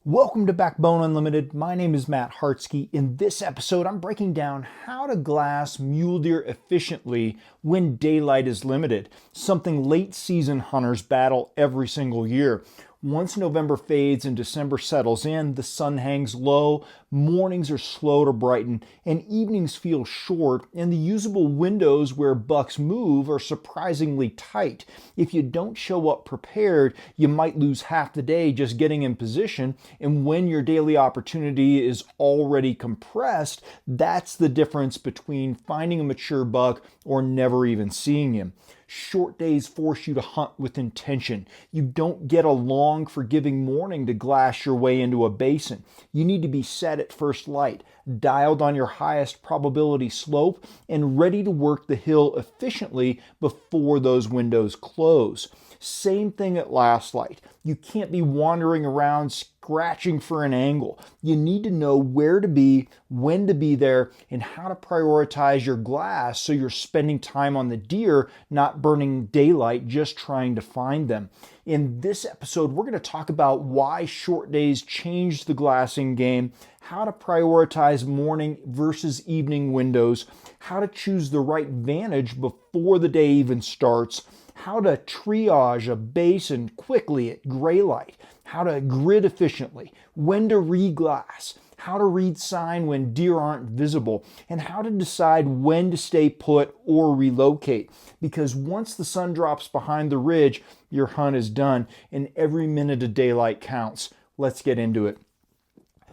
Welcome to Backbone Unlimited. My name is Matt Hartsky. In this episode, I'm breaking down how to glass mule deer efficiently when daylight is limited, something late season hunters battle every single year. Once November fades and December settles in, the sun hangs low, mornings are slow to brighten, and evenings feel short, and the usable windows where bucks move are surprisingly tight. If you don't show up prepared, you might lose half the day just getting in position, and when your daily opportunity is already compressed, that's the difference between finding a mature buck or never even seeing him. Short days force you to hunt with intention. You don't get a long, forgiving morning to glass your way into a basin. You need to be set at first light, dialed on your highest probability slope, and ready to work the hill efficiently before those windows close. Same thing at last light. You can't be wandering around scratching for an angle. You need to know where to be, when to be there, and how to prioritize your glass so you're spending time on the deer, not burning daylight just trying to find them. In this episode, we're going to talk about why short days changed the glassing game, how to prioritize morning versus evening windows, how to choose the right vantage before the day even starts, how to triage a basin quickly at gray light, how to grid efficiently, when to reglass, how to read sign when deer aren't visible, and how to decide when to stay put or relocate. Because once the sun drops behind the ridge, your hunt is done, and every minute of daylight counts. Let's get into it.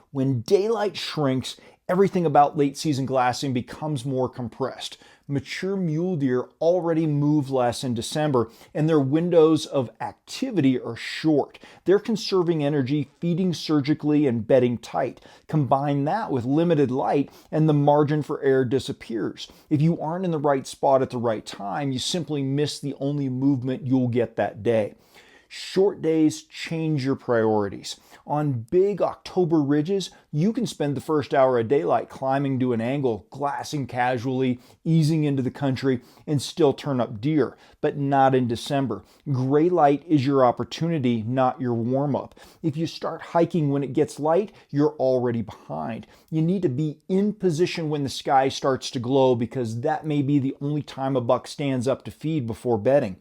When daylight shrinks, everything about late season glassing becomes more compressed. Mature mule deer already move less in December, and their windows of activity are short. They're conserving energy, feeding surgically, and bedding tight. Combine that with limited light, and the margin for error disappears. If you aren't in the right spot at the right time, you simply miss the only movement you'll get that day. Short days change your priorities. On big October ridges, you can spend the first hour of daylight climbing to an angle, glassing casually, easing into the country, and still turn up deer, but not in December. Gray light is your opportunity, not your warm-up. If you start hiking when it gets light, you're already behind. You need to be in position when the sky starts to glow because that may be the only time a buck stands up to feed before bedding.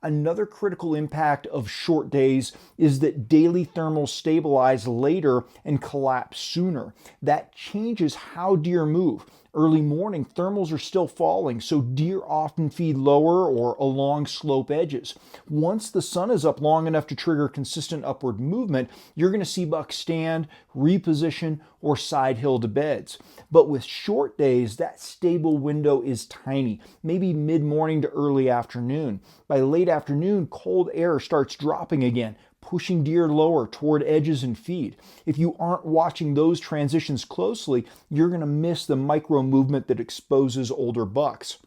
Another critical impact of short days is that daily thermals stabilize later and collapse sooner. That changes how deer move. Early morning, thermals are still falling, so deer often feed lower or along slope edges. Once the sun is up long enough to trigger consistent upward movement, you're going to see bucks stand, reposition, or side hill to beds. But with short days, that stable window is tiny, maybe mid-morning to early afternoon. By late afternoon, cold air starts dropping again, pushing deer lower toward edges and feed. If you aren't watching those transitions closely, you're going to miss the micro movement that exposes older bucks.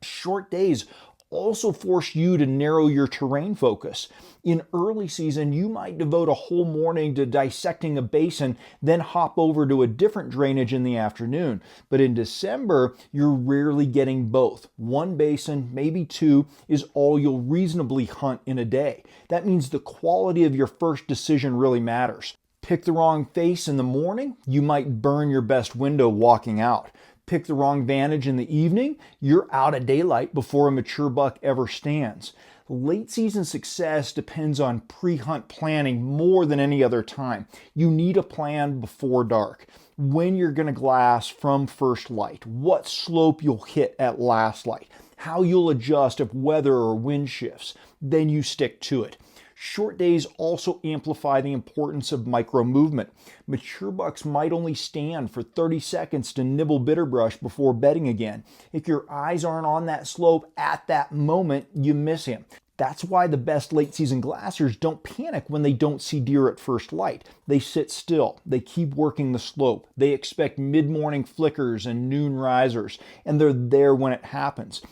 Short days also force you to narrow your terrain focus. In early season, you might devote a whole morning to dissecting a basin, then hop over to a different drainage in the afternoon. But in December, you're rarely getting both. One basin, maybe two, is all you'll reasonably hunt in a day. That means the quality of your first decision really matters. Pick the wrong face in the morning, you might burn your best window walking out. Pick the wrong vantage in the evening, you're out of daylight before a mature buck ever stands. Late season success depends on pre-hunt planning more than any other time. You need a plan before dark. When you're going to glass from first light, what slope you'll hit at last light, how you'll adjust if weather or wind shifts. Then you stick to it. Short days also amplify the importance of micro movement. Mature bucks might only stand for 30 seconds to nibble bitterbrush before bedding again. If your eyes aren't on that slope at that moment, you miss him. That's why the best late season glassers don't panic when they don't see deer at first light. They sit still, they keep working the slope, they expect mid-morning flickers and noon risers, and they're there when it happens.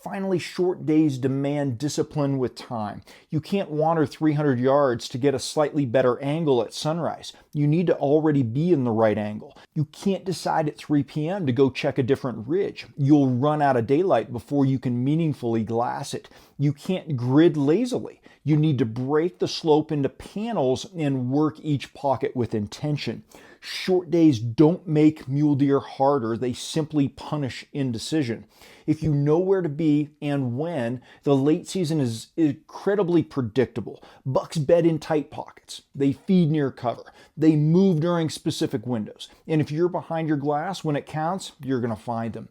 Finally, short days demand discipline with time. You can't wander 300 yards to get a slightly better angle at sunrise. You need to already be in the right angle. You can't decide at 3 p.m. to go check a different ridge. You'll run out of daylight before you can meaningfully glass it. You can't grid lazily. You need to break the slope into panels and work each pocket with intention. Short days don't make mule deer harder, they simply punish indecision. If you know where to be and when, the late season is incredibly predictable. Bucks bed in tight pockets. They feed near cover. They move during specific windows. And if you're behind your glass when it counts, you're going to find them.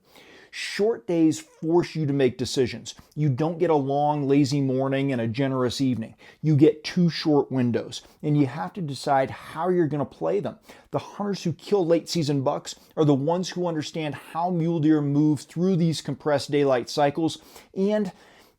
Short days force you to make decisions. You don't get a long, lazy morning and a generous evening. You get 2 short windows, and you have to decide how you're going to play them. The hunters who kill late season bucks are the ones who understand how mule deer move through these compressed daylight cycles, and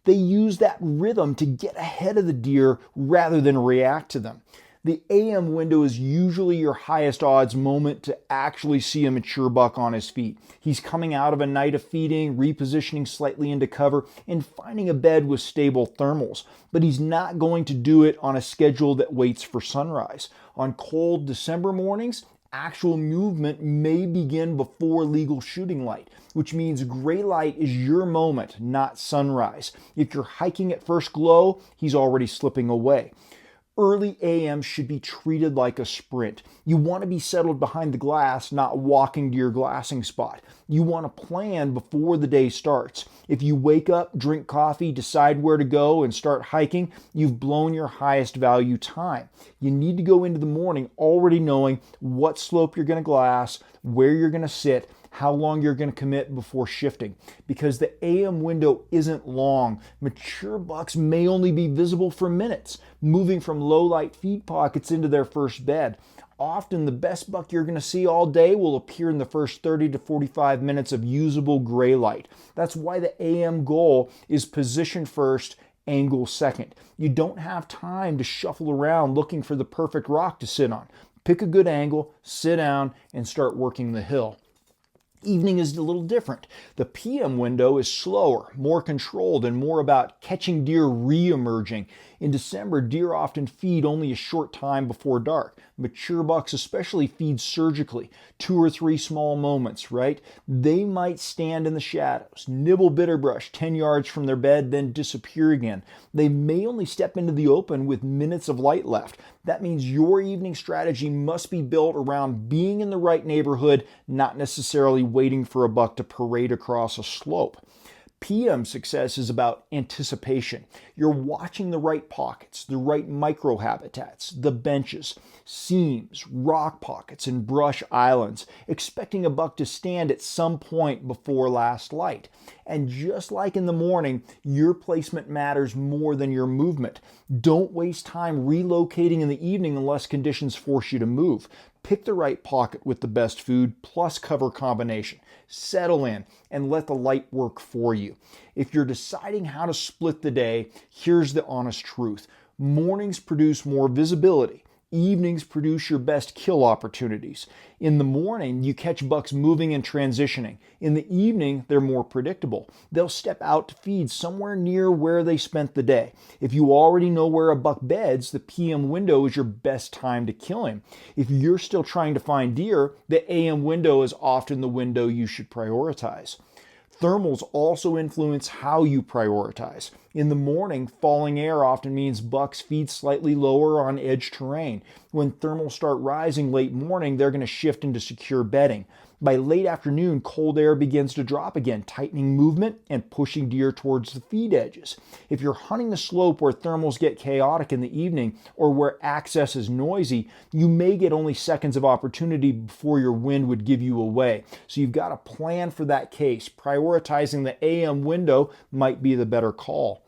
they use that rhythm to get ahead of the deer rather than react to them. The AM window is usually your highest odds moment to actually see a mature buck on his feet. He's coming out of a night of feeding, repositioning slightly into cover, and finding a bed with stable thermals. But he's not going to do it on a schedule that waits for sunrise. On cold December mornings, actual movement may begin before legal shooting light, which means gray light is your moment, not sunrise. If you're hiking at first glow, he's already slipping away. Early AM should be treated like a sprint. You want to be settled behind the glass, not walking to your glassing spot. You want to plan before the day starts. If you wake up, drink coffee, decide where to go, and start hiking, you've blown your highest value time. You need to go into the morning already knowing what slope you're going to glass, where you're going to sit, how long you're going to commit before shifting. Because the AM window isn't long. Mature bucks may only be visible for minutes, moving from low light feed pockets into their first bed. Often the best buck you're going to see all day will appear in the first 30 to 45 minutes of usable gray light. That's why the AM goal is position first, angle second. You don't have time to shuffle around looking for the perfect rock to sit on. Pick a good angle, sit down, and start working the hill. Evening is a little different. The PM window is slower, more controlled, and more about catching deer re-emerging. In December, deer often feed only a short time before dark. Mature bucks especially feed surgically, 2 or 3 small moments, right? They might stand in the shadows, nibble bitterbrush 10 yards from their bed, then disappear again. They may only step into the open with minutes of light left. That means your evening strategy must be built around being in the right neighborhood, not necessarily waiting for a buck to parade across a slope. PM success is about anticipation. You're watching the right pockets, the right microhabitats, the benches, seams, rock pockets, and brush islands, expecting a buck to stand at some point before last light. And just like in the morning, your placement matters more than your movement. Don't waste time relocating in the evening unless conditions force you to move. Pick the right pocket with the best food plus cover combination. Settle in and let the light work for you. If you're deciding how to split the day, here's the honest truth. Mornings produce more visibility. Evenings produce your best kill opportunities. In the morning, you catch bucks moving and transitioning. In the evening, they're more predictable. They'll step out to feed somewhere near where they spent the day. If you already know where a buck beds, the PM window is your best time to kill him. If you're still trying to find deer, the AM window is often the window you should prioritize. Thermals also influence how you prioritize. In the morning, falling air often means bucks feed slightly lower on edge terrain. When thermals start rising late morning, they're going to shift into secure bedding. By late afternoon, cold air begins to drop again, tightening movement and pushing deer towards the feed edges. If you're hunting the slope where thermals get chaotic in the evening or where access is noisy, you may get only seconds of opportunity before your wind would give you away. So you've got to plan for that case. Prioritizing the AM window might be the better call.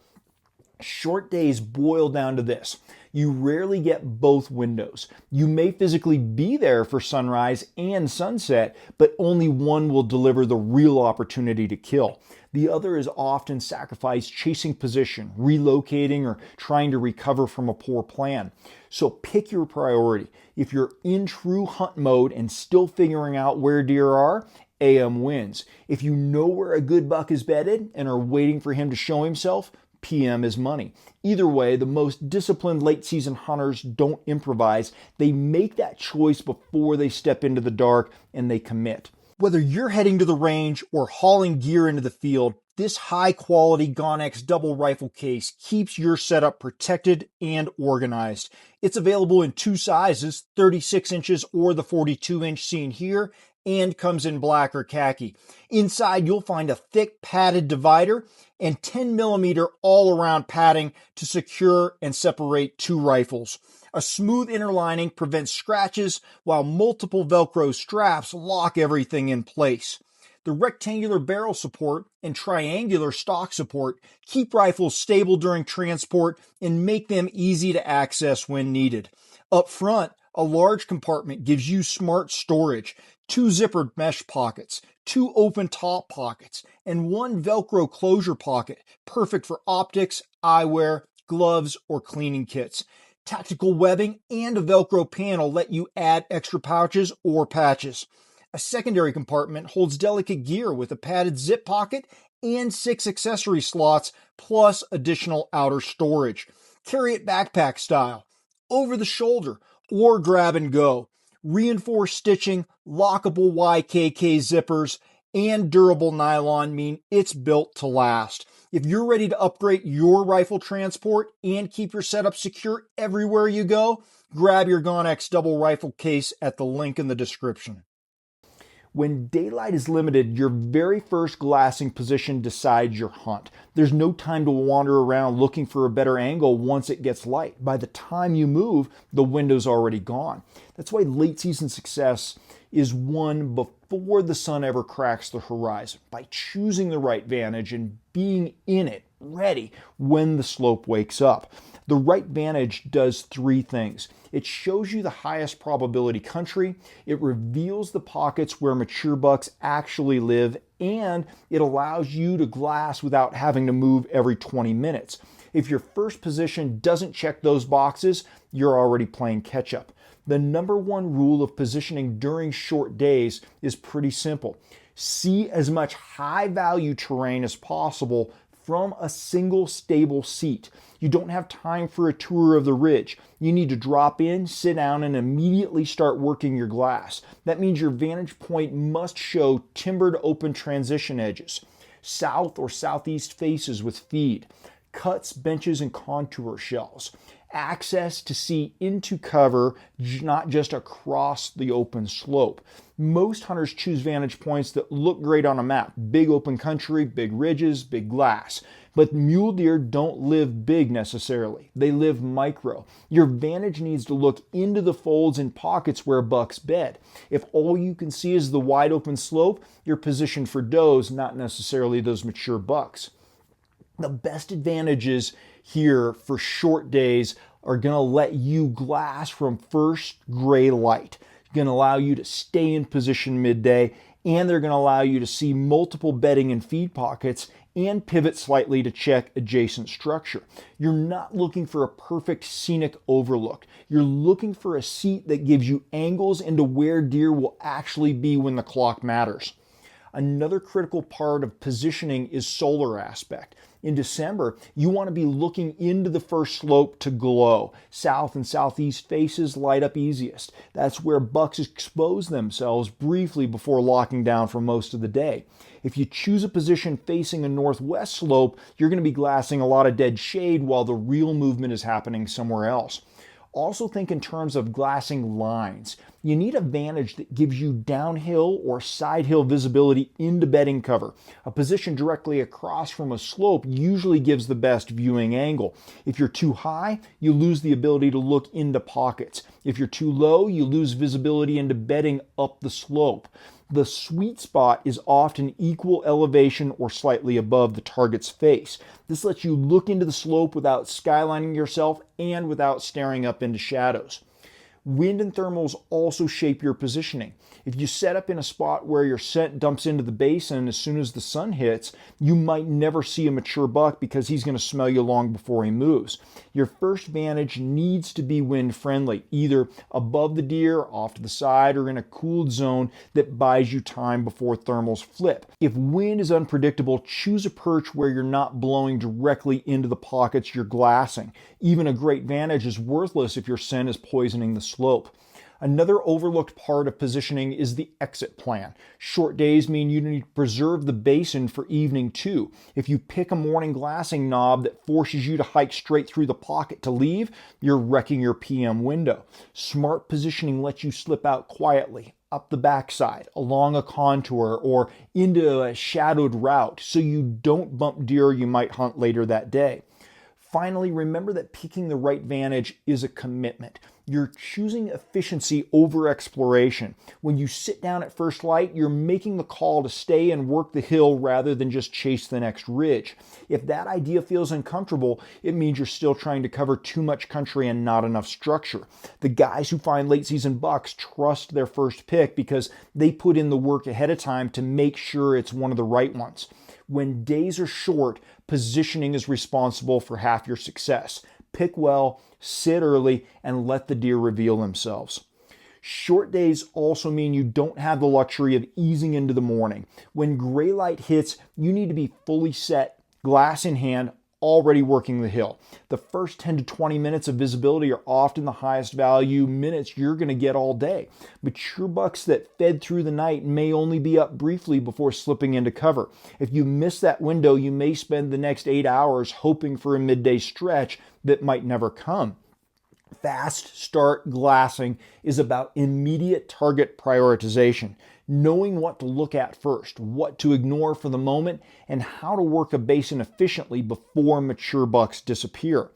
Short days boil down to this. You rarely get both windows. You may physically be there for sunrise and sunset, but only one will deliver the real opportunity to kill. The other is often sacrificed chasing position, relocating, or trying to recover from a poor plan. So pick your priority. If you're in true hunt mode and still figuring out where deer are, AM wins. If you know where a good buck is bedded and are waiting for him to show himself, PM is money. Either way, the most disciplined late season hunters don't improvise. They make that choice before they step into the dark and they commit. Whether you're heading to the range or hauling gear into the field, this high quality Gonex double rifle case keeps your setup protected and organized. It's available in two sizes, 36 inches or the 42 inch seen here, and comes in black or khaki. Inside, you'll find a thick padded divider and 10 millimeter all around padding to secure and separate two rifles. A smooth inner lining prevents scratches, while multiple Velcro straps lock everything in place. The rectangular barrel support and triangular stock support keep rifles stable during transport and make them easy to access when needed. Up front, a large compartment gives you smart storage, two zippered mesh pockets, two open top pockets, and one Velcro closure pocket, perfect for optics, eyewear, gloves, or cleaning kits. Tactical webbing and a Velcro panel let you add extra pouches or patches. A secondary compartment holds delicate gear with a padded zip pocket and 6 accessory slots, plus additional outer storage. Carry it backpack style, over the shoulder, or grab and go. Reinforced stitching, lockable YKK zippers, and durable nylon mean it's built to last. If you're ready to upgrade your rifle transport and keep your setup secure everywhere you go, grab your Gonex double rifle case at the link in the description. When daylight is limited, your very first glassing position decides your hunt. There's no time to wander around looking for a better angle once it gets light. By the time you move, the window's already gone. That's why late season success is won before the sun ever cracks the horizon, by choosing the right vantage and being in it, ready when the slope wakes up. The right vantage does three things. It shows you the highest probability country, it reveals the pockets where mature bucks actually live, and it allows you to glass without having to move every 20 minutes. If your first position doesn't check those boxes, you're already playing catch up. The number one rule of positioning during short days is pretty simple. See as much high value terrain as possible from a single stable seat. You don't have time for a tour of the ridge. You need to drop in, sit down, and immediately start working your glass. That means your vantage point must show timbered open transition edges, south or southeast faces with feed, cuts, benches, and contour shells. Access to see into cover, not just across the open slope. Most hunters choose vantage points that look great on a map. Big open country, big ridges, big glass. But mule deer don't live big necessarily. They live micro. Your vantage needs to look into the folds and pockets where bucks bed. If all you can see is the wide open slope, you're positioned for does, not necessarily those mature bucks. The best advantages here for short days are going to let you glass from first gray light. It's going to allow you to stay in position midday, and they're going to allow you to see multiple bedding and feed pockets and pivot slightly to check adjacent structure. You're not looking for a perfect scenic overlook. You're looking for a seat that gives you angles into where deer will actually be when the clock matters. Another critical part of positioning is solar aspect. In December, you want to be looking into the first slope to glow. South and southeast faces light up easiest. That's where bucks expose themselves briefly before locking down for most of the day. If you choose a position facing a northwest slope, you're going to be glassing a lot of dead shade while the real movement is happening somewhere else. Also think in terms of glassing lines. You need a vantage that gives you downhill or side hill visibility into bedding cover. A position directly across from a slope usually gives the best viewing angle. If you're too high, you lose the ability to look into pockets. If you're too low, you lose visibility into bedding up the slope. The sweet spot is often equal elevation or slightly above the target's face. This lets you look into the slope without skylining yourself and without staring up into shadows. Wind and thermals also shape your positioning. If you set up in a spot where your scent dumps into the basin as soon as the sun hits, you might never see a mature buck because he's going to smell you long before he moves. Your first vantage needs to be wind friendly, either above the deer, off to the side, or in a cooled zone that buys you time before thermals flip. If wind is unpredictable, choose a perch where you're not blowing directly into the pockets you're glassing. Even a great vantage is worthless if your scent is poisoning the slope. Another overlooked part of positioning is the exit plan. Short days mean you need to preserve the basin for evening too. If you pick a morning glassing knob that forces you to hike straight through the pocket to leave, you're wrecking your PM window. Smart positioning lets you slip out quietly, up the backside, along a contour, or into a shadowed route so you don't bump deer you might hunt later that day. Finally, remember that picking the right vantage is a commitment. You're choosing efficiency over exploration. When you sit down at first light, you're making the call to stay and work the hill rather than just chase the next ridge. If that idea feels uncomfortable, it means you're still trying to cover too much country and not enough structure. The guys who find late season bucks trust their first pick because they put in the work ahead of time to make sure it's one of the right ones. When days are short, positioning is responsible for half your success. Pick well, sit early, and let the deer reveal themselves. Short days also mean you don't have the luxury of easing into the morning. When gray light hits, you need to be fully set, glass in hand, already working the hill. The first 10 to 20 minutes of visibility are often the highest value minutes you're going to get all day. Mature bucks that fed through the night may only be up briefly before slipping into cover. If you miss that window, you may spend the next 8 hours hoping for a midday stretch that might never come. Fast start glassing is about immediate target prioritization, knowing what to look at first, what to ignore for the moment, and how to work a basin efficiently before mature bucks disappear.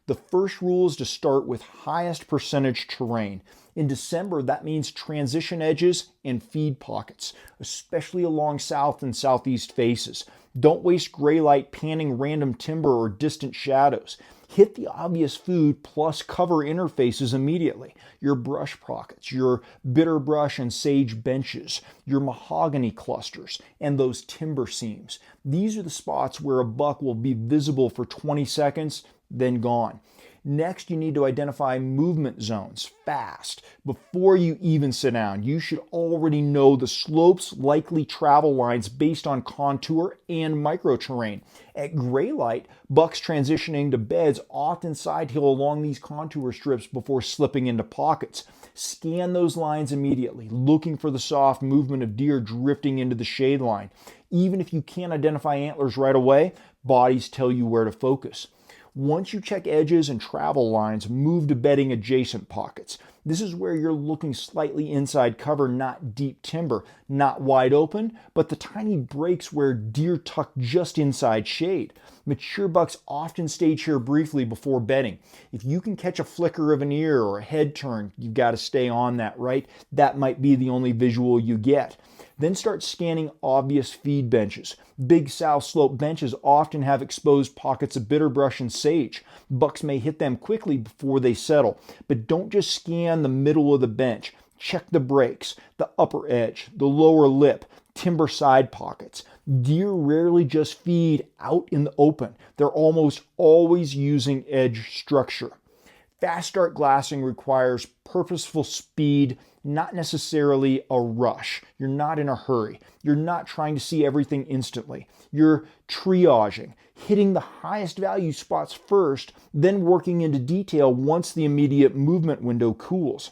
The first rule is to start with highest percentage terrain. In December, that means transition edges and feed pockets, especially along south and southeast faces. Don't waste gray light panning random timber or distant shadows. Hit the obvious food plus cover interfaces immediately. Your brush pockets, your bitter brush and sage benches, your mahogany clusters, and those timber seams. These are the spots where a buck will be visible for 20 seconds, then gone. Next, you need to identify movement zones fast. Before you even sit down, you should already know the slopes, likely travel lines based on contour and microterrain. At gray light, bucks transitioning to beds often side hill along these contour strips before slipping into pockets. Scan those lines immediately, looking for the soft movement of deer drifting into the shade line. Even if you can't identify antlers right away, bodies tell you where to focus. Once you check edges and travel lines, move to bedding adjacent pockets. This is where you're looking slightly inside cover, not deep timber, not wide open, but the tiny breaks where deer tuck just inside shade. Mature bucks often stage here briefly before bedding. If you can catch a flicker of an ear or a head turn, you've got to stay on that, right? That might be the only visual you get. Then start scanning obvious feed benches. Big south slope benches often have exposed pockets of bitterbrush and sage. Bucks may hit them quickly before they settle, but don't just scan the middle of the bench. Check the breaks, the upper edge, the lower lip, timber side pockets. Deer rarely just feed out in the open. They're almost always using edge structure. Fast start glassing requires purposeful speed, not necessarily a rush. You're not in a hurry. You're not trying to see everything instantly. You're triaging, hitting the highest value spots first, then working into detail once the immediate movement window cools.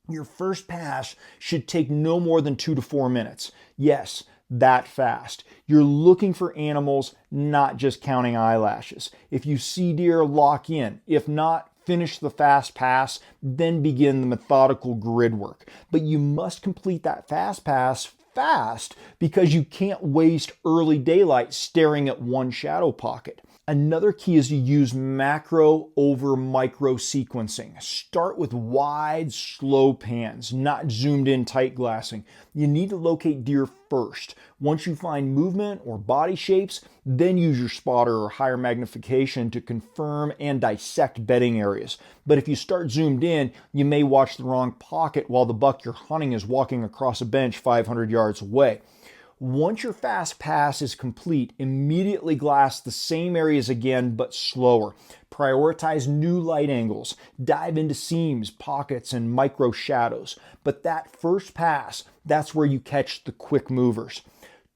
Your first pass should take no more than 2 to 4 minutes. Yes, that fast. You're looking for animals, not just counting eyelashes. If you see deer, lock in. If not, finish the fast pass, then begin the methodical grid work. But you must complete that fast pass fast because you can't waste early daylight staring at one shadow pocket. Another key is to use macro over micro sequencing. Start with wide, slow pans, not zoomed in tight glassing. You need to locate deer first. Once you find movement or body shapes, then use your spotter or higher magnification to confirm and dissect bedding areas. But if you start zoomed in, you may watch the wrong pocket while the buck you're hunting is walking across a bench 500 yards away. Once your fast pass is complete, immediately glass the same areas again, but slower. Prioritize new light angles. Dive into seams, pockets, and micro shadows. But that first pass, that's where you catch the quick movers.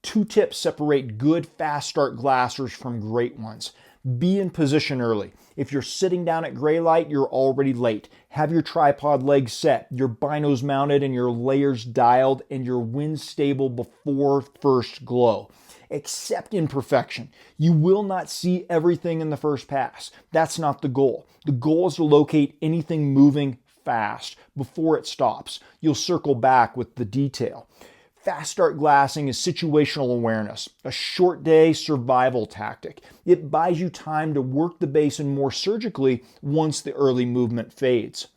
2 tips separate good fast start glassers from great ones. Be in position early. If you're sitting down at gray light, you're already late. Have your tripod legs set, your binos mounted, and your layers dialed, and your wind stable before first glow. Accept imperfection. You will not see everything in the first pass. That's not the goal. The goal is to locate anything moving fast before it stops. You'll circle back with the detail. Fast start glassing is situational awareness, a short day survival tactic. It buys you time to work the basin more surgically once the early movement fades.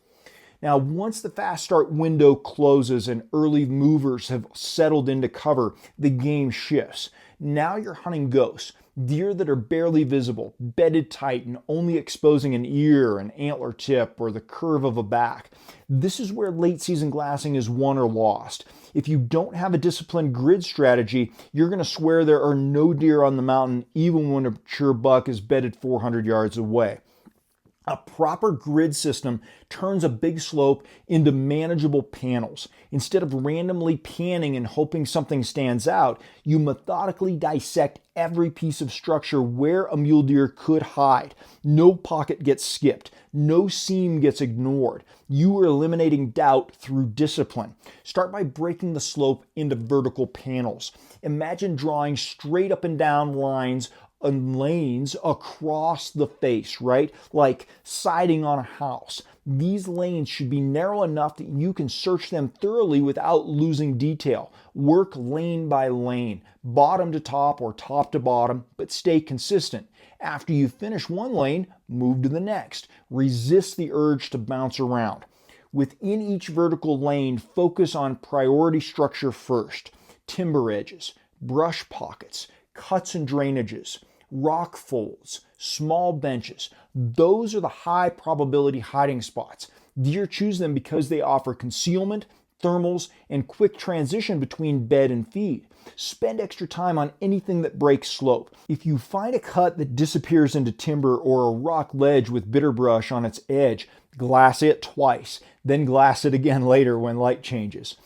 Now, once the fast start window closes and early movers have settled into cover, the game shifts. Now you're hunting ghosts, deer that are barely visible, bedded tight and only exposing an ear, an antler tip, or the curve of a back. This is where late season glassing is won or lost. If you don't have a disciplined grid strategy, you're going to swear there are no deer on the mountain even when a mature buck is bedded 400 yards away. A proper grid system turns a big slope into manageable panels. Instead of randomly panning and hoping something stands out, you methodically dissect every piece of structure where a mule deer could hide. No pocket gets skipped. No seam gets ignored. You are eliminating doubt through discipline. Start by breaking the slope into vertical panels. Imagine drawing straight up and down lines and lanes across the face, right? Like siding on a house. These lanes should be narrow enough that you can search them thoroughly without losing detail. Work lane by lane, bottom to top or top to bottom, but stay consistent. After you finish one lane, move to the next. Resist the urge to bounce around. Within each vertical lane, focus on priority structure first. Timber edges, brush pockets, cuts and drainages, rock folds, small benches. Those are the high probability hiding spots. Deer choose them because they offer concealment, thermals, and quick transition between bed and feed. Spend extra time on anything that breaks slope. If you find a cut that disappears into timber or a rock ledge with bitter brush on its edge, glass it twice, then glass it again later when light changes.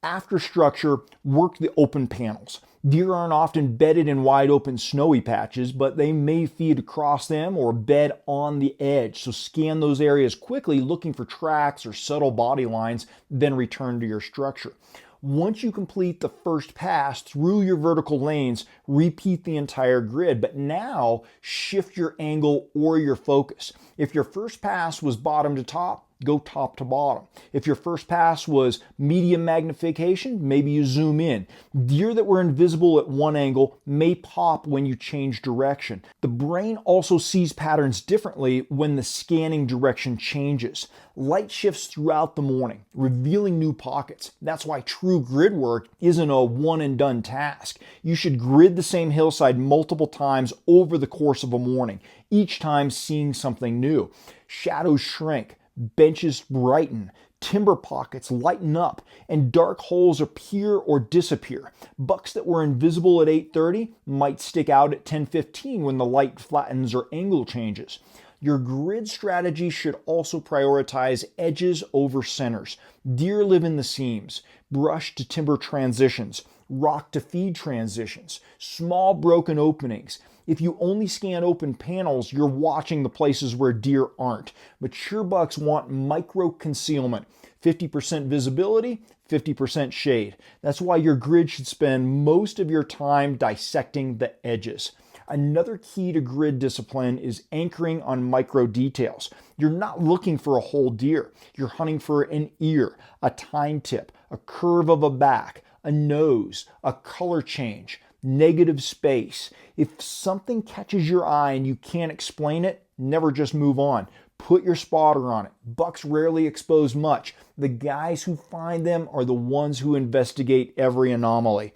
After structure, work the open panels. Deer aren't often bedded in wide open snowy patches, but they may feed across them or bed on the edge. So scan those areas quickly, looking for tracks or subtle body lines, then return to your structure. Once you complete the first pass through your vertical lanes, repeat the entire grid, but now shift your angle or your focus. If your first pass was bottom to top, go top to bottom. If your first pass was medium magnification, maybe you zoom in. Deer that were invisible at one angle may pop when you change direction. The brain also sees patterns differently when the scanning direction changes. Light shifts throughout the morning, revealing new pockets. That's why true grid work isn't a one and done task. You should grid the same hillside multiple times over the course of a morning, each time seeing something new. Shadows shrink, benches brighten, timber pockets lighten up, and dark holes appear or disappear. Bucks that were invisible at 8:30 might stick out at 10:15 when the light flattens or angle changes. Your grid strategy should also prioritize edges over centers. Deer live in the seams, brush to timber transitions, rock to feed transitions, small broken openings. If you only scan open panels, you're watching the places where deer aren't. Mature bucks want micro concealment, 50% visibility, 50% shade. That's why your grid should spend most of your time dissecting the edges. Another key to grid discipline is anchoring on micro details. You're not looking for a whole deer. You're hunting for an ear, a tine tip, a curve of a back, a nose, a color change. negative space. If something catches your eye and you can't explain it, never just move on. Put your spotter on it. Bucks rarely expose much. The guys who find them are the ones who investigate every anomaly.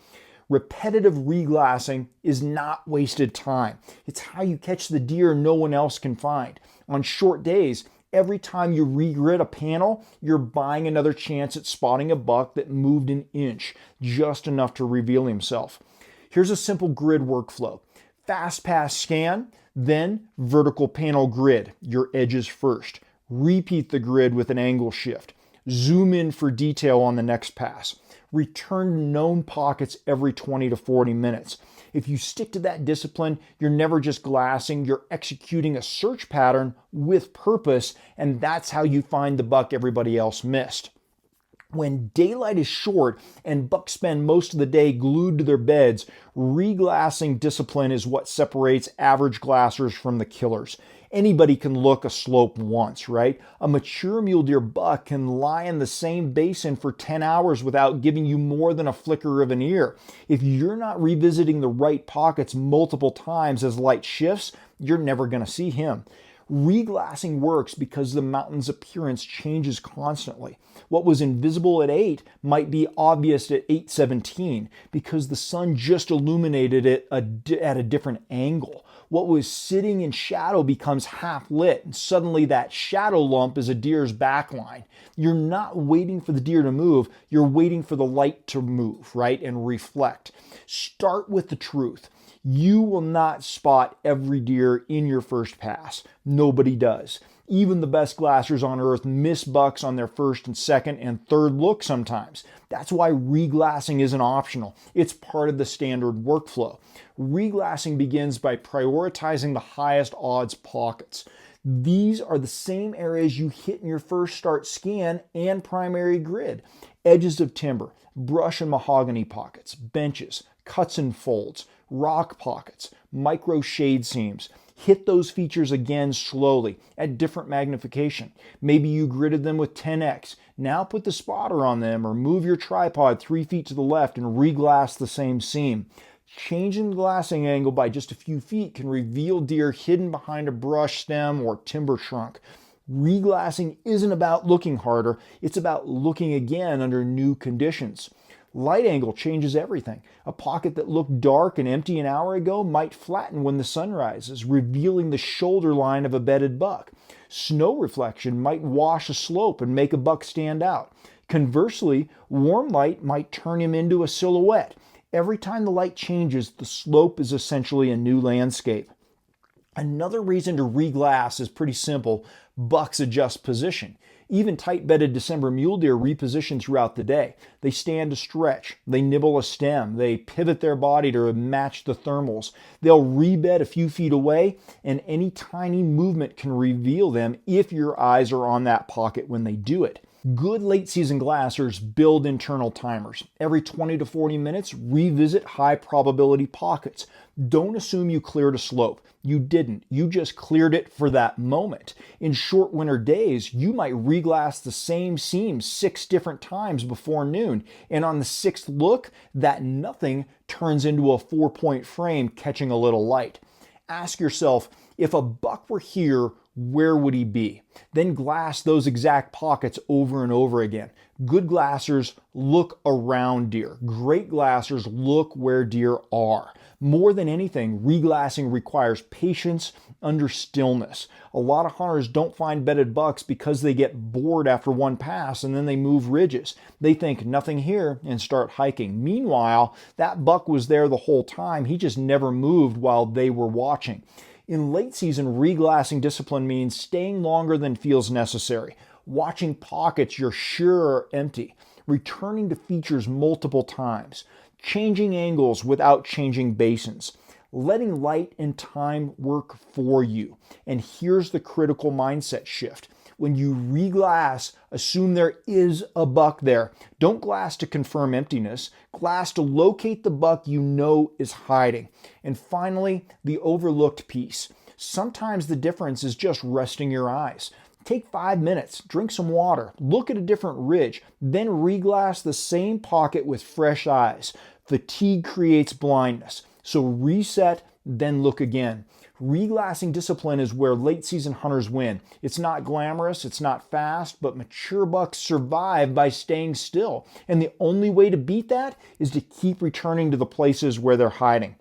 Repetitive reglassing is not wasted time. It's how you catch the deer no one else can find. On short days, every time you regrid a panel, you're buying another chance at spotting a buck that moved an inch, just enough to reveal himself. Here's a simple grid workflow. Fast pass scan, then vertical panel grid, your edges first. Repeat the grid with an angle shift. Zoom in for detail on the next pass. Return to known pockets every 20 to 40 minutes. If you stick to that discipline, you're never just glassing, you're executing a search pattern with purpose, and that's how you find the buck everybody else missed. When daylight is short and bucks spend most of the day glued to their beds, reglassing discipline is what separates average glassers from the killers. Anybody can look a slope once, right? A mature mule deer buck can lie in the same basin for 10 hours without giving you more than a flicker of an ear. If you're not revisiting the right pockets multiple times as light shifts, you're never going to see him. Reglassing works because the mountain's appearance changes constantly. What was invisible at 8 might be obvious at 8:17 because the sun just illuminated it at a different angle. What was sitting in shadow becomes half lit, and suddenly that shadow lump is a deer's backline. You're not waiting for the deer to move, you're waiting for the light to move, right, and reflect. Start with the truth. You will not spot every deer in your first pass. Nobody does. Even the best glassers on earth miss bucks on their first and second and third look sometimes. That's why reglassing isn't optional. It's part of the standard workflow. Reglassing begins by prioritizing the highest odds pockets. These are the same areas you hit in your first start scan and primary grid. Edges of timber, brush and mahogany pockets, benches, cuts and folds, rock pockets, micro shade seams. Hit those features again slowly at different magnification. Maybe you gridded them with 10x. Now put the spotter on them or move your tripod 3 feet to the left and reglass the same seam. Changing the glassing angle by just a few feet can reveal deer hidden behind a brush stem or timber trunk. Reglassing isn't about looking harder, it's about looking again under new conditions. Light angle changes everything. A pocket that looked dark and empty an hour ago might flatten when the sun rises, revealing the shoulder line of a bedded buck. Snow reflection might wash a slope and make a buck stand out. Conversely, warm light might turn him into a silhouette. Every time the light changes, the slope is essentially a new landscape. Another reason to reglass is pretty simple. Bucks adjust position. Even tight-bedded December mule deer reposition throughout the day. They stand to stretch, they nibble a stem, they pivot their body to match the thermals. They'll rebed a few feet away, and any tiny movement can reveal them if your eyes are on that pocket when they do it. Good late-season glassers build internal timers. Every 20 to 40 minutes, revisit high-probability pockets. Don't assume you cleared a slope. You didn't. You just cleared it for that moment. In short winter days, you might reglass the same seam 6 different times before noon, and on the 6th look, that nothing turns into a 4-point frame catching a little light. Ask yourself, if a buck were here, where would he be? Then glass those exact pockets over and over again. Good glassers look around deer. Great glassers look where deer are. More than anything, reglassing requires patience under stillness. A lot of hunters don't find bedded bucks because they get bored after one pass and then they move ridges. They think nothing here and start hiking. Meanwhile, that buck was there the whole time. He just never moved while they were watching. In late season, reglassing discipline means staying longer than feels necessary, watching pockets you're sure are empty, returning to features multiple times, changing angles without changing basins, letting light and time work for you. And here's the critical mindset shift. When you reglass, assume there is a buck there. Don't glass to confirm emptiness. Glass to locate the buck you know is hiding. And finally, the overlooked piece. Sometimes the difference is just resting your eyes. Take 5 minutes, drink some water, look at a different ridge, then reglass the same pocket with fresh eyes. Fatigue creates blindness. So reset, then look again. Reglassing discipline is where late season hunters win. It's not glamorous, it's not fast, but mature bucks survive by staying still. And the only way to beat that is to keep returning to the places where they're hiding.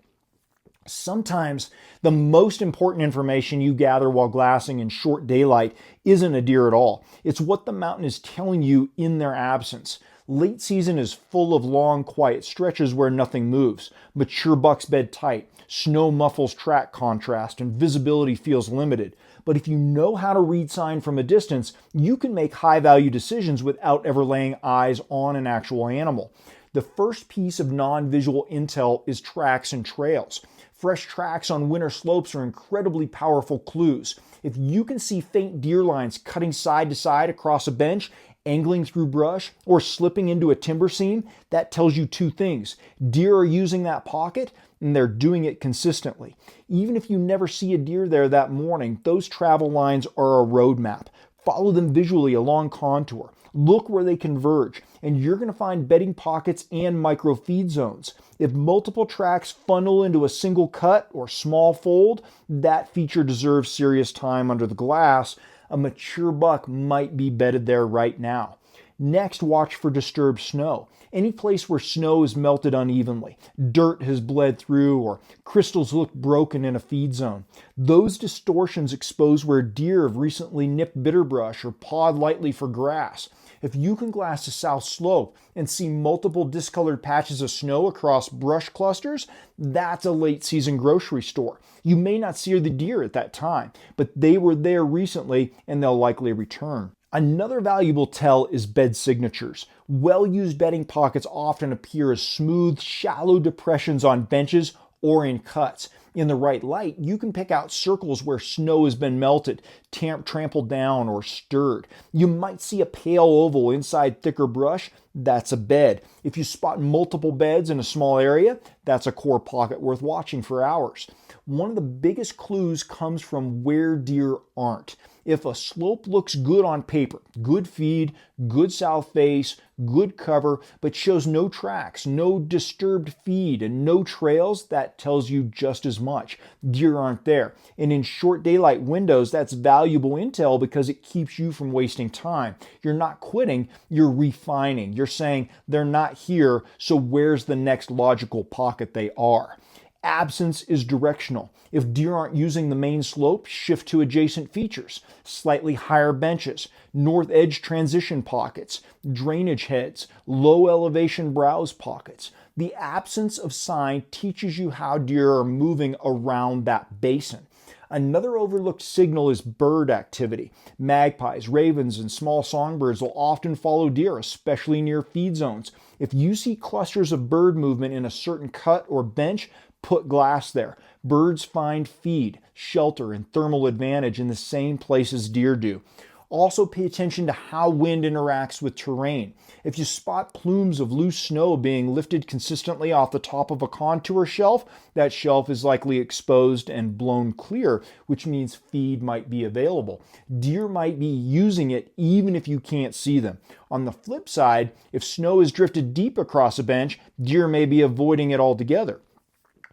Sometimes the most important information you gather while glassing in short daylight isn't a deer at all. It's what the mountain is telling you in their absence. Late season is full of long, quiet stretches where nothing moves. Mature bucks bed tight. Snow muffles track contrast and visibility feels limited. But if you know how to read sign from a distance, you can make high-value decisions without ever laying eyes on an actual animal. The first piece of non-visual intel is tracks and trails. Fresh tracks on winter slopes are incredibly powerful clues. If you can see faint deer lines cutting side to side across a bench, angling through brush, or slipping into a timber seam, that tells you two things. Deer are using that pocket, and they're doing it consistently. Even if you never see a deer there that morning, those travel lines are a roadmap. Follow them visually along contour. Look where they converge, and you're going to find bedding pockets and micro feed zones. If multiple tracks funnel into a single cut or small fold, that feature deserves serious time under the glass. A mature buck might be bedded there right now. Next, watch for disturbed snow. Any place where snow is melted unevenly, dirt has bled through, or crystals look broken in a feed zone. Those distortions expose where deer have recently nipped bitterbrush or pawed lightly for grass. If you can glass a south slope and see multiple discolored patches of snow across brush clusters, that's a late season grocery store. You may not see the deer at that time, but they were there recently and they'll likely return. Another valuable tell is bed signatures. Well-used bedding pockets often appear as smooth, shallow depressions on benches or in cuts. In the right light, you can pick out circles where snow has been melted, trampled down, or stirred. You might see a pale oval inside thicker brush. That's a bed. If you spot multiple beds in a small area, that's a core pocket worth watching for hours. One of the biggest clues comes from where deer aren't. If a slope looks good on paper, good feed, good south face, good cover, but shows no tracks, no disturbed feed, and no trails, that tells you just as much. Deer aren't there. And in short daylight windows, that's valuable intel because it keeps you from wasting time. You're not quitting, you're refining. You're saying they're not here, so where's the next logical pocket they are? Absence is directional. If deer aren't using the main slope, shift to adjacent features, slightly higher benches, north edge transition pockets, drainage heads, low elevation browse pockets. The absence of sign teaches you how deer are moving around that basin. Another overlooked signal is bird activity. Magpies, ravens, and small songbirds will often follow deer, especially near feed zones. If you see clusters of bird movement in a certain cut or bench, put glass there. Birds find feed, shelter, and thermal advantage in the same places deer do. Also pay attention to how wind interacts with terrain. If you spot plumes of loose snow being lifted consistently off the top of a contour shelf, that shelf is likely exposed and blown clear, which means feed might be available. Deer might be using it even if you can't see them. On the flip side, if snow is drifted deep across a bench, deer may be avoiding it altogether.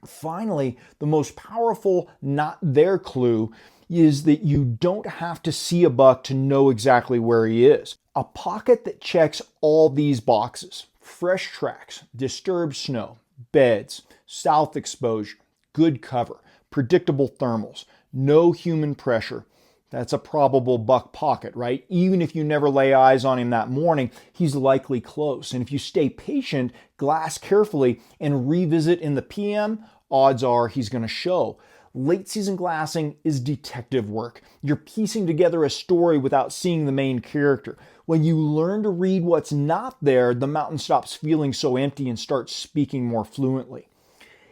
Finally, the most powerful not there clue is that you don't have to see a buck to know exactly where he is. A pocket that checks all these boxes: fresh tracks, disturbed snow, beds, south exposure, good cover, predictable thermals, no human pressure. That's a probable buck pocket, right? Even if you never lay eyes on him that morning, he's likely close. And if you stay patient, glass carefully, and revisit in the PM, odds are he's going to show. Late season glassing is detective work. You're piecing together a story without seeing the main character. When you learn to read what's not there, the mountain stops feeling so empty and starts speaking more fluently.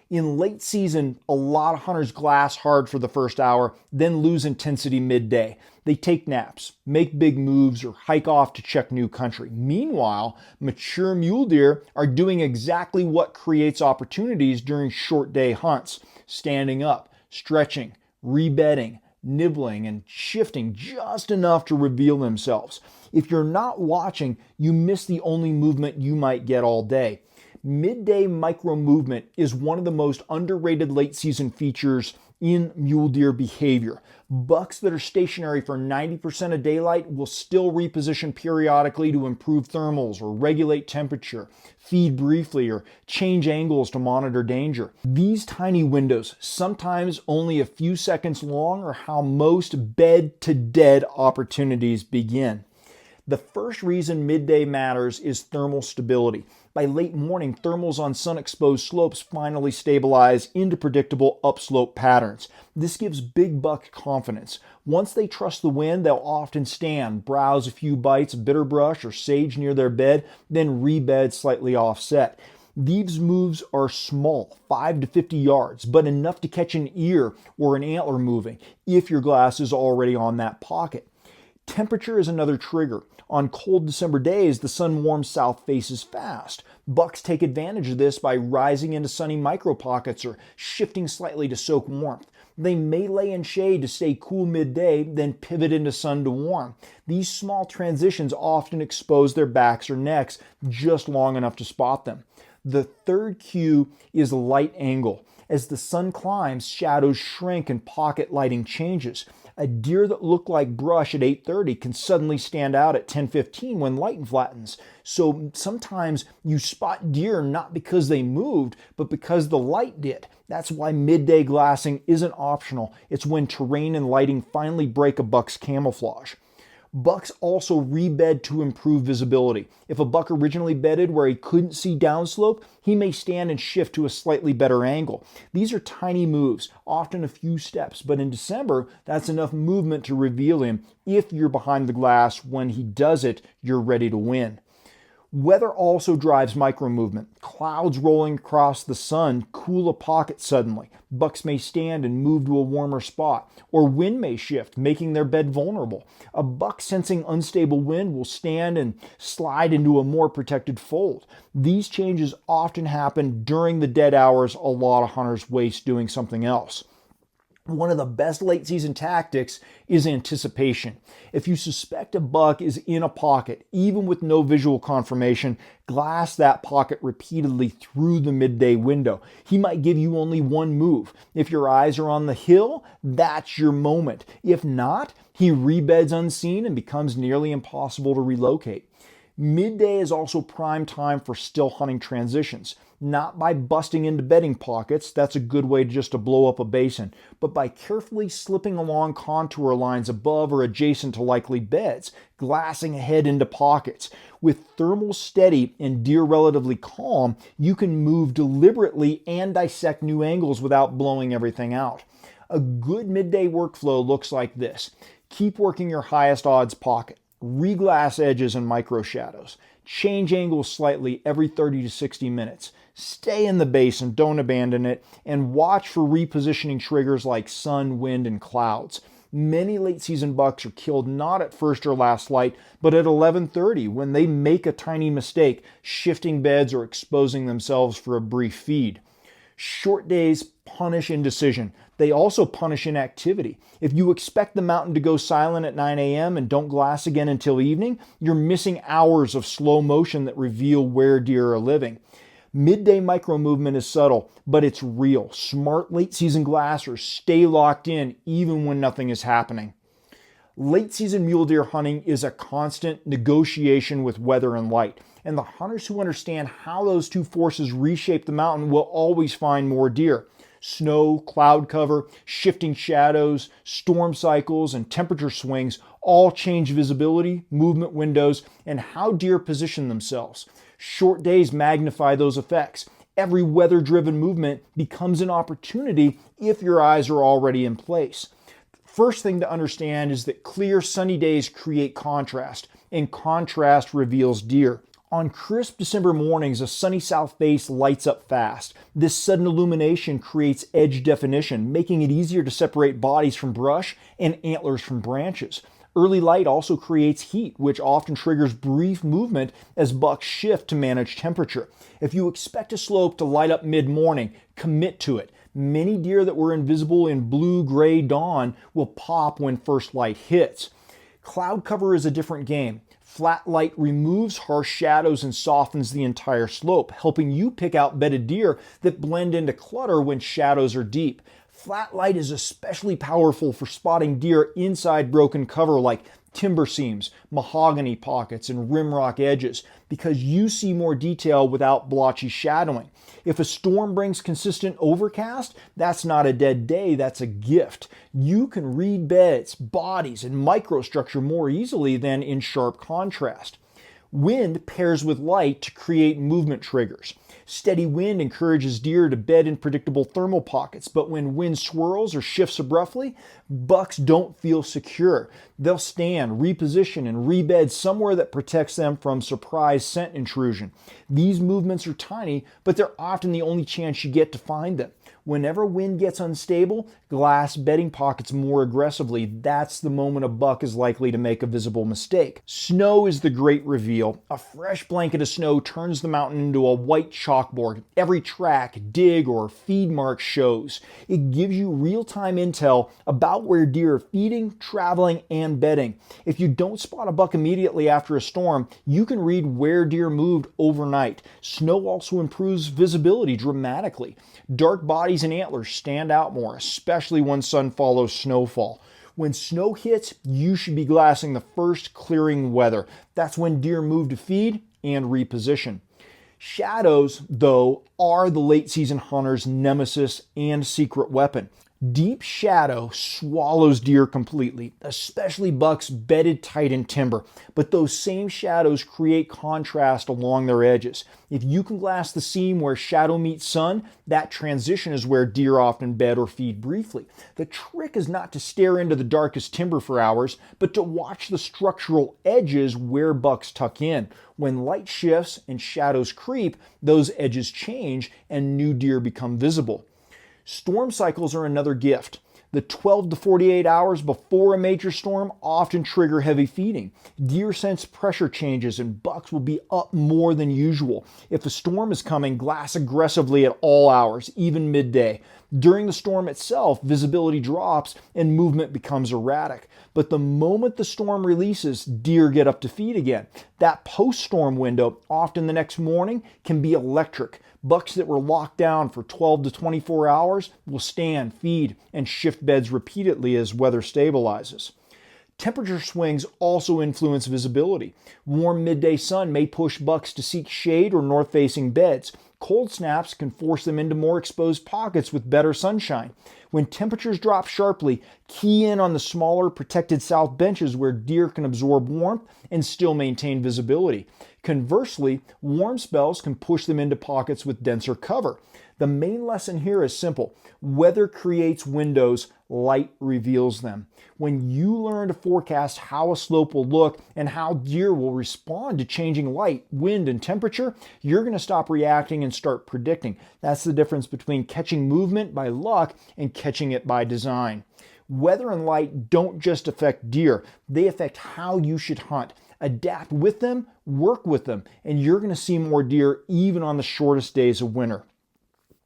In late season, a lot of hunters glass hard for the first hour, then lose intensity midday. They take naps, make big moves, or hike off to check new country. Meanwhile, mature mule deer are doing exactly what creates opportunities during short day hunts: standing up, stretching, rebedding, nibbling, and shifting just enough to reveal themselves. If you're not watching, you miss the only movement you might get all day. Midday micro movement is one of the most underrated late season features in mule deer behavior. Bucks that are stationary for 90% of daylight will still reposition periodically to improve thermals or regulate temperature, feed briefly, or change angles to monitor danger. These tiny windows, sometimes only a few seconds long, are how most bed to dead opportunities begin. The first reason midday matters is thermal stability. By late morning, thermals on sun-exposed slopes finally stabilize into predictable upslope patterns. This gives big buck confidence. Once they trust the wind, they'll often stand, browse a few bites of bitter brush or sage near their bed, then rebed slightly offset. These moves are small, 5 to 50 yards, but enough to catch an ear or an antler moving if your glass is already on that pocket. Temperature is another trigger. On cold December days, the sun warms south faces fast. Bucks take advantage of this by rising into sunny micropockets or shifting slightly to soak warmth. They may lay in shade to stay cool midday, then pivot into sun to warm. These small transitions often expose their backs or necks just long enough to spot them. The third cue is light angle. As the sun climbs, shadows shrink and pocket lighting changes. A deer that looked like brush at 8:30 can suddenly stand out at 10:15 when light flattens. So sometimes you spot deer not because they moved, but because the light did. That's why midday glassing isn't optional. It's when terrain and lighting finally break a buck's camouflage. Bucks also rebed to improve visibility. If a buck originally bedded where he couldn't see downslope, he may stand and shift to a slightly better angle. These are tiny moves, often a few steps, but in December, that's enough movement to reveal him. If you're behind the glass when he does it, you're ready to win. Weather also drives micro movement. Clouds rolling across the sun cool a pocket suddenly. Bucks may stand and move to a warmer spot, or wind may shift, making their bed vulnerable. A buck sensing unstable wind will stand and slide into a more protected fold. These changes often happen during the dead hours a lot of hunters waste doing something else. One of the best late season tactics is anticipation. If you suspect a buck is in a pocket, even with no visual confirmation, glass that pocket repeatedly through the midday window. He might give you only one move. If your eyes are on the hill, that's your moment. If not, he rebeds unseen and becomes nearly impossible to relocate. Midday is also prime time for still hunting transitions. Not by busting into bedding pockets, that's a good way just to blow up a basin, but by carefully slipping along contour lines above or adjacent to likely beds, glassing ahead into pockets. With thermals steady and deer relatively calm, you can move deliberately and dissect new angles without blowing everything out. A good midday workflow looks like this. Keep working your highest odds pocket. Reglass edges and micro shadows. Change angles slightly every 30 to 60 minutes. Stay in the basin, don't abandon it, and watch for repositioning triggers like sun, wind, and clouds. Many late season bucks are killed not at first or last light, but at 11:30 when they make a tiny mistake, shifting beds or exposing themselves for a brief feed. Short days punish indecision. They also punish inactivity. If you expect the mountain to go silent at 9 a.m. and don't glass again until evening, you're missing hours of slow motion that reveal where deer are living. Midday micro movement is subtle, but it's real. Smart late season glassers stay locked in even when nothing is happening. Late season mule deer hunting is a constant negotiation with weather and light, and the hunters who understand how those two forces reshape the mountain will always find more deer. Snow, cloud cover, shifting shadows, storm cycles, and temperature swings all change visibility, movement windows, and how deer position themselves. Short days magnify those effects. Every weather-driven movement becomes an opportunity if your eyes are already in place. First thing to understand is that clear, sunny days create contrast, and contrast reveals deer. On crisp December mornings, a sunny south face lights up fast. This sudden illumination creates edge definition, making it easier to separate bodies from brush and antlers from branches. Early light also creates heat, which often triggers brief movement as bucks shift to manage temperature. If you expect a slope to light up mid-morning, commit to it. Many deer that were invisible in blue-gray dawn will pop when first light hits. Cloud cover is a different game. Flat light removes harsh shadows and softens the entire slope, helping you pick out bedded deer that blend into clutter when shadows are deep. Flat light is especially powerful for spotting deer inside broken cover like timber seams, mahogany pockets, and rimrock edges because you see more detail without blotchy shadowing. If a storm brings consistent overcast, that's not a dead day, that's a gift. You can read beds, bodies, and microstructure more easily than in sharp contrast. Wind pairs with light to create movement triggers. Steady wind encourages deer to bed in predictable thermal pockets, but when wind swirls or shifts abruptly, bucks don't feel secure. They'll stand, reposition, and rebed somewhere that protects them from surprise scent intrusion. These movements are tiny, but they're often the only chance you get to find them. Whenever wind gets unstable, glass bedding pockets more aggressively. That's the moment a buck is likely to make a visible mistake. Snow is the great reveal. A fresh blanket of snow turns the mountain into a white chalkboard. Every track, dig, or feed mark shows. It gives you real-time intel about where deer are feeding, traveling, and bedding. If you don't spot a buck immediately after a storm, you can read where deer moved overnight. Snow also improves visibility dramatically. Dark bodies and antlers stand out more, especially when sun follows snowfall. When snow hits, you should be glassing the first clearing weather. That's when deer move to feed and reposition. Shadows, though, are the late season hunter's nemesis and secret weapon. Deep shadow swallows deer completely, especially bucks bedded tight in timber, but those same shadows create contrast along their edges. If you can glass the seam where shadow meets sun, that transition is where deer often bed or feed briefly. The trick is not to stare into the darkest timber for hours, but to watch the structural edges where bucks tuck in. When light shifts and shadows creep, those edges change and new deer become visible. Storm cycles are another gift. The 12 to 48 hours before a major storm often trigger heavy feeding. Deer sense pressure changes and bucks will be up more than usual. If a storm is coming, glass aggressively at all hours, even midday. During the storm itself, visibility drops and movement becomes erratic. But the moment the storm releases, deer get up to feed again. That post-storm window, often the next morning, can be electric. Bucks that were locked down for 12 to 24 hours will stand, feed, and shift beds repeatedly as weather stabilizes. Temperature swings also influence visibility. Warm midday sun may push bucks to seek shade or north-facing beds. Cold snaps can force them into more exposed pockets with better sunshine. When temperatures drop sharply, key in on the smaller protected south benches where deer can absorb warmth and still maintain visibility. Conversely, warm spells can push them into pockets with denser cover. The main lesson here is simple. Weather creates windows, light reveals them. When you learn to forecast how a slope will look and how deer will respond to changing light, wind, and temperature, you're going to stop reacting and start predicting. That's the difference between catching movement by luck and catching it by design. Weather and light don't just affect deer, they affect how you should hunt. Adapt with them, work with them, and you're going to see more deer even on the shortest days of winter.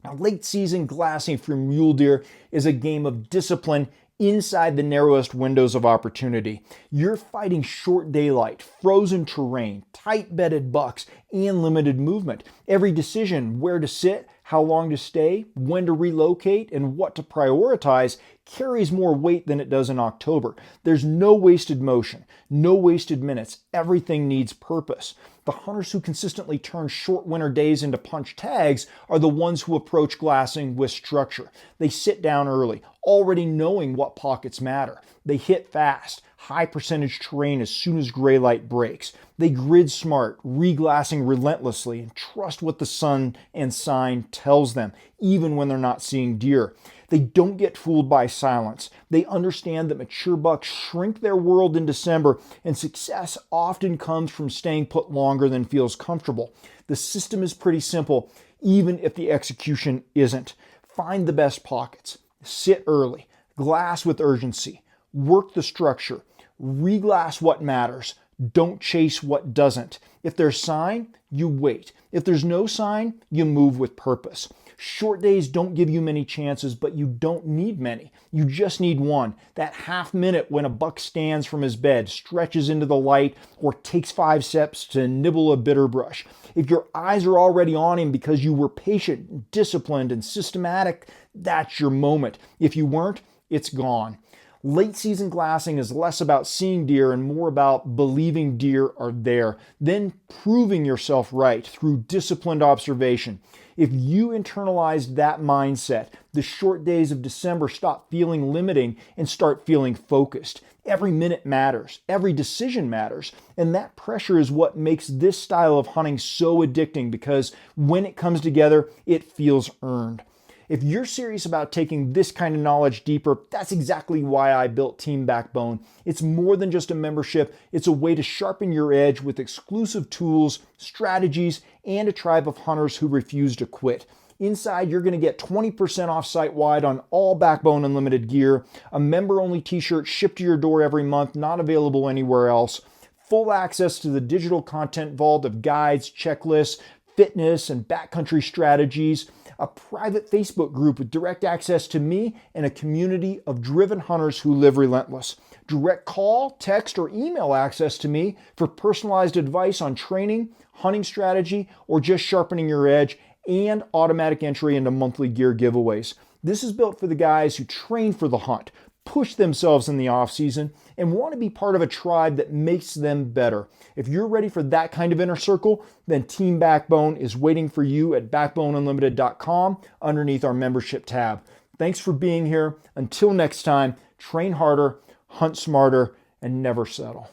Now, late season glassing for mule deer is a game of discipline inside the narrowest windows of opportunity. You're fighting short daylight, frozen terrain, tight bedded bucks, and limited movement. Every decision, where to sit, how long to stay, when to relocate, and what to prioritize carries more weight than it does in October. There's no wasted motion, no wasted minutes. Everything needs purpose. The hunters who consistently turn short winter days into punch tags are the ones who approach glassing with structure. They sit down early, already knowing what pockets matter. They hit fast, high percentage terrain as soon as gray light breaks. They grid smart, reglassing relentlessly, and trust what the sun and sign tells them, even when they're not seeing deer. They don't get fooled by silence. They understand that mature bucks shrink their world in December, and success often comes from staying put longer than feels comfortable. The system is pretty simple, even if the execution isn't. Find the best pockets, sit early, glass with urgency, work the structure, reglass what matters, Don't chase what doesn't. If there's sign, you wait. If there's no sign, you move with purpose. Short days don't give you many chances, but you don't need many. You just need one. That half minute when a buck stands from his bed, stretches into the light, or takes 5 steps to nibble a bitter brush. If your eyes are already on him because you were patient, disciplined, and systematic, that's your moment. If you weren't, it's gone. Late season glassing is less about seeing deer and more about believing deer are there, then proving yourself right through disciplined observation. If you internalized that mindset, the short days of December stop feeling limiting and start feeling focused. Every minute matters. Every decision matters. And that pressure is what makes this style of hunting so addicting, because when it comes together, it feels earned. If you're serious about taking this kind of knowledge deeper, that's exactly why I built Team Backbone. It's more than just a membership. It's a way to sharpen your edge with exclusive tools, strategies, and a tribe of hunters who refuse to quit. Inside, you're going to get 20% off site-wide on all Backbone Unlimited gear, a member-only t-shirt shipped to your door every month, not available anywhere else, full access to the digital content vault of guides, checklists, fitness, and backcountry strategies, a private Facebook group with direct access to me, and a community of driven hunters who live relentless. Direct call, text, or email access to me for personalized advice on training, hunting strategy, or just sharpening your edge, and automatic entry into monthly gear giveaways. This is built for the guys who train for the hunt, push themselves in the off-season, and want to be part of a tribe that makes them better. If you're ready for that kind of inner circle, then Team Backbone is waiting for you at backboneunlimited.com underneath our membership tab. Thanks for being here. Until next time, train harder, hunt smarter, and never settle.